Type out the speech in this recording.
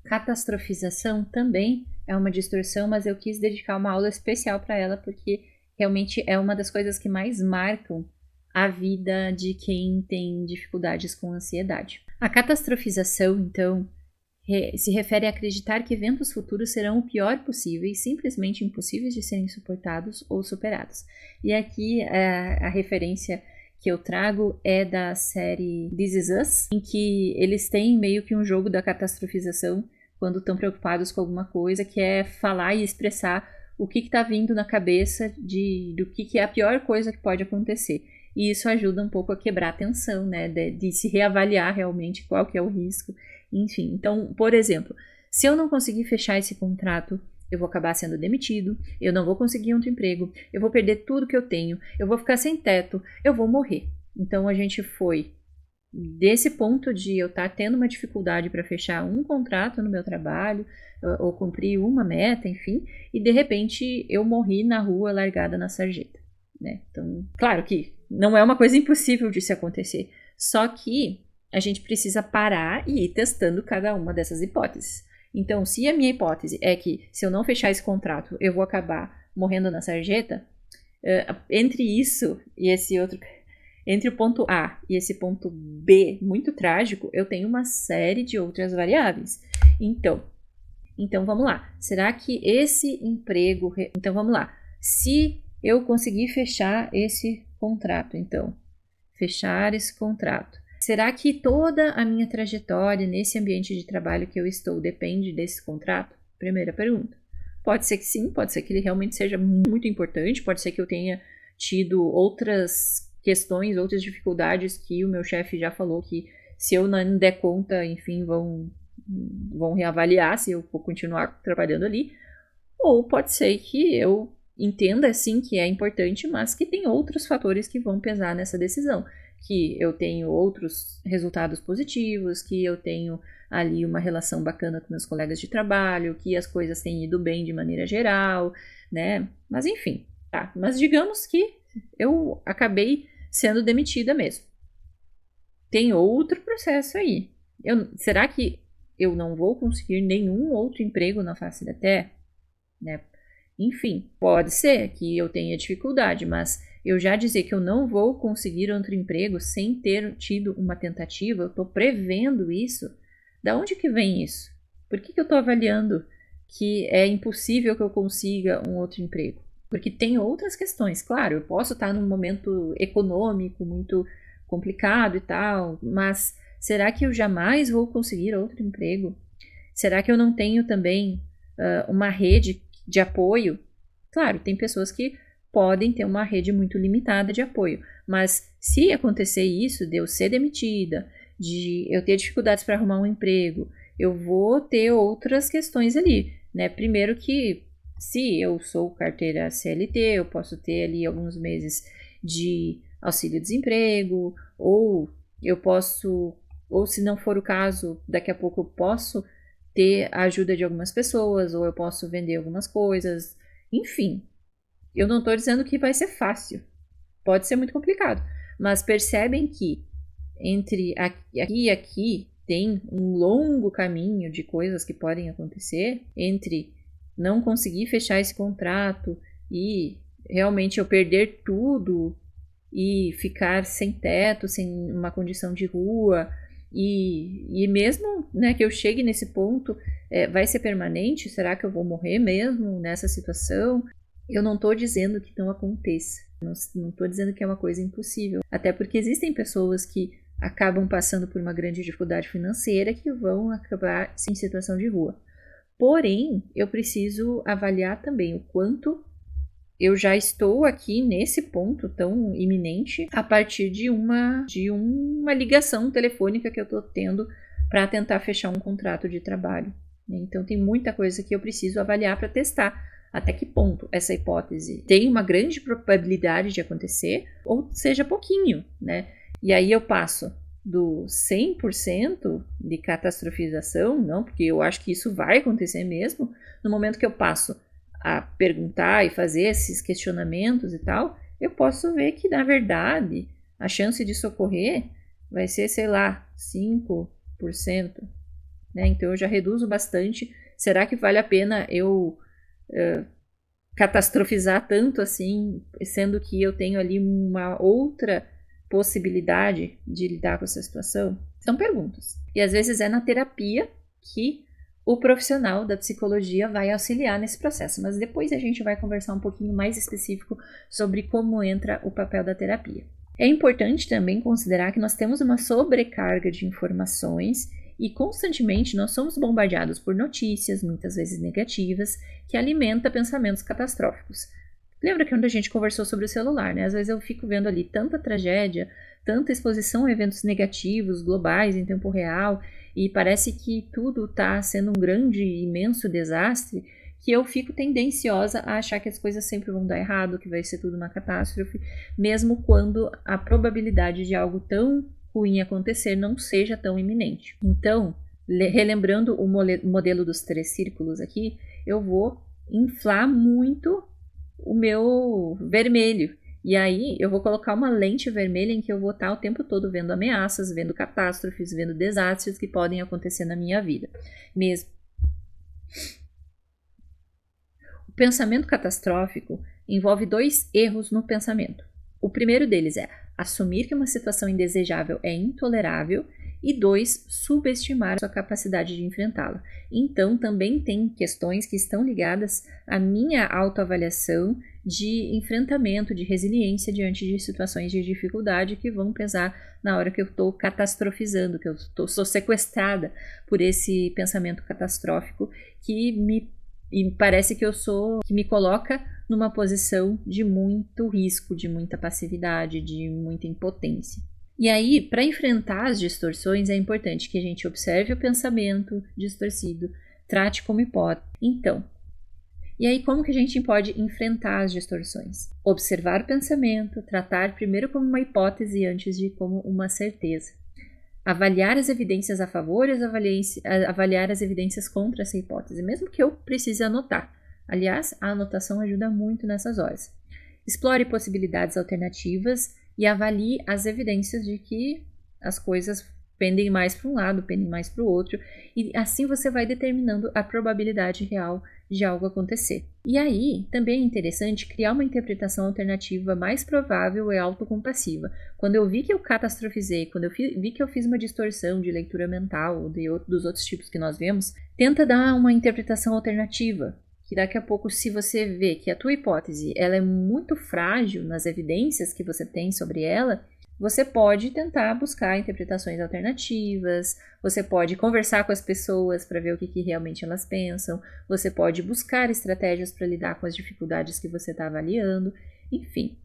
Catastrofização também é uma distorção, mas eu quis dedicar uma aula especial para ela porque realmente é uma das coisas que mais marcam a vida de quem tem dificuldades com ansiedade. A catastrofização, então, se refere a acreditar que eventos futuros serão o pior possível e simplesmente impossíveis de serem suportados ou superados. E aqui a referência que eu trago é da série This Is Us, em que eles têm meio que um jogo da catastrofização quando estão preocupados com alguma coisa, que é falar e expressar o que está vindo na cabeça do que é a pior coisa que pode acontecer. E isso ajuda um pouco a quebrar a tensão, né, de se reavaliar realmente qual que é o risco. Enfim, então, por exemplo, se eu não conseguir fechar esse contrato, eu vou acabar sendo demitido, eu não vou conseguir outro emprego, eu vou perder tudo que eu tenho, eu vou ficar sem teto, eu vou morrer. Então a gente foi desse ponto de eu estar tendo uma dificuldade para fechar um contrato no meu trabalho, ou cumprir uma meta, enfim, e de repente eu morri na rua largada na sarjeta, né? Então, claro que não é uma coisa impossível de se acontecer, só que a gente precisa parar e ir testando cada uma dessas hipóteses. Então, se a minha hipótese é que se eu não fechar esse contrato, eu vou acabar morrendo na sarjeta, entre isso e esse outro, entre o ponto A e esse ponto B muito trágico, eu tenho uma série de outras variáveis. Então vamos lá. Será que esse emprego... Então vamos lá. Se eu conseguir fechar esse contrato, então, fechar esse contrato, será que toda a minha trajetória nesse ambiente de trabalho que eu estou depende desse contrato? Primeira pergunta. Pode ser que sim, pode ser que ele realmente seja muito importante, pode ser que eu tenha tido outras questões, outras dificuldades que o meu chefe já falou que se eu não der conta, enfim, vão reavaliar se eu vou continuar trabalhando ali. Ou pode ser que eu entenda sim que é importante, mas que tem outros fatores que vão pesar nessa decisão. Que eu tenho outros resultados positivos, que eu tenho ali uma relação bacana com meus colegas de trabalho, que as coisas têm ido bem de maneira geral, né? Mas enfim, tá. Mas digamos que eu acabei sendo demitida mesmo. Tem outro processo aí. Será que eu não vou conseguir nenhum outro emprego na face da Terra? Né? Enfim, pode ser que eu tenha dificuldade, mas eu já dizer que eu não vou conseguir outro emprego sem ter tido uma tentativa, eu estou prevendo isso. Da onde que vem isso? Por que eu estou avaliando que é impossível que eu consiga um outro emprego? Porque tem outras questões. Claro, eu posso estar num momento econômico muito complicado e tal, mas será que eu jamais vou conseguir outro emprego? Será que eu não tenho também uma rede de apoio? Claro, tem pessoas que podem ter uma rede muito limitada de apoio, mas se acontecer isso, de eu ser demitida, de eu ter dificuldades para arrumar um emprego, eu vou ter outras questões ali, né? Primeiro que se eu sou carteira CLT, eu posso ter ali alguns meses de auxílio-desemprego, ou eu posso, ou se não for o caso, daqui a pouco eu posso ter a ajuda de algumas pessoas, ou eu posso vender algumas coisas, enfim. Eu não estou dizendo que vai ser fácil, pode ser muito complicado, mas percebem que entre aqui e aqui tem um longo caminho de coisas que podem acontecer, entre não conseguir fechar esse contrato e realmente eu perder tudo e ficar sem teto, sem uma condição de rua, e mesmo, né, que eu chegue nesse ponto, vai ser permanente? Será que eu vou morrer mesmo nessa situação? Eu não estou dizendo que não aconteça, não estou dizendo que é uma coisa impossível, até porque existem pessoas que acabam passando por uma grande dificuldade financeira que vão acabar em situação de rua. Porém, eu preciso avaliar também o quanto eu já estou aqui nesse ponto tão iminente a partir de uma ligação telefônica que eu estou tendo para tentar fechar um contrato de trabalho. Então, tem muita coisa que eu preciso avaliar para testar até que ponto essa hipótese tem uma grande probabilidade de acontecer ou seja pouquinho, né? E aí eu passo do 100% de catastrofização, não, porque eu acho que isso vai acontecer mesmo, no momento que eu passo a perguntar e fazer esses questionamentos e tal, eu posso ver que, na verdade, a chance de socorrer vai ser, sei lá, 5%, né? Então eu já reduzo bastante. Será que vale a pena eu catastrofizar tanto assim, sendo que eu tenho ali uma outra possibilidade de lidar com essa situação? São perguntas. E às vezes é na terapia que o profissional da psicologia vai auxiliar nesse processo, mas depois a gente vai conversar um pouquinho mais específico sobre como entra o papel da terapia. É importante também considerar que nós temos uma sobrecarga de informações e constantemente nós somos bombardeados por notícias, muitas vezes negativas, que alimenta pensamentos catastróficos. Lembra que quando a gente conversou sobre o celular, né? Às vezes eu fico vendo ali tanta tragédia, tanta exposição a eventos negativos, globais, em tempo real, e parece que tudo está sendo um grande, imenso desastre, que eu fico tendenciosa a achar que as coisas sempre vão dar errado, que vai ser tudo uma catástrofe, mesmo quando a probabilidade de algo tão ruim acontecer não seja tão iminente. Então, relembrando o modelo dos 3 círculos aqui, eu vou inflar muito o meu vermelho. E aí eu vou colocar uma lente vermelha em que eu vou estar o tempo todo vendo ameaças, vendo catástrofes, vendo desastres que podem acontecer na minha vida. Mesmo. O pensamento catastrófico envolve 2 erros no pensamento. O primeiro deles é assumir que uma situação indesejável é intolerável e 2, subestimar sua capacidade de enfrentá-la. Então, também tem questões que estão ligadas à minha autoavaliação de enfrentamento, de resiliência diante de situações de dificuldade que vão pesar na hora que eu estou catastrofizando, que eu sou sequestrada por esse pensamento catastrófico que parece que que me coloca numa posição de muito risco, de muita passividade, de muita impotência. E aí, para enfrentar as distorções, é importante que a gente observe o pensamento distorcido, trate como hipótese. Então, e aí como que a gente pode enfrentar as distorções? Observar o pensamento, tratar primeiro como uma hipótese antes de como uma certeza. Avaliar as evidências a favor e avaliar as evidências contra essa hipótese, mesmo que eu precise anotar. Aliás, a anotação ajuda muito nessas horas. Explore possibilidades alternativas e avalie as evidências de que as coisas pendem mais para um lado, pendem mais para o outro, e assim você vai determinando a probabilidade real de algo acontecer. E aí, também é interessante criar uma interpretação alternativa mais provável e autocompassiva. Quando eu vi que eu catastrofizei, quando eu vi que eu fiz uma distorção de leitura mental ou dos outros tipos que nós vemos, tenta dar uma interpretação alternativa, que daqui a pouco, se você vê que a tua hipótese ela é muito frágil nas evidências que você tem sobre ela, você pode tentar buscar interpretações alternativas, você pode conversar com as pessoas para ver o que realmente elas pensam, você pode buscar estratégias para lidar com as dificuldades que você está avaliando, enfim.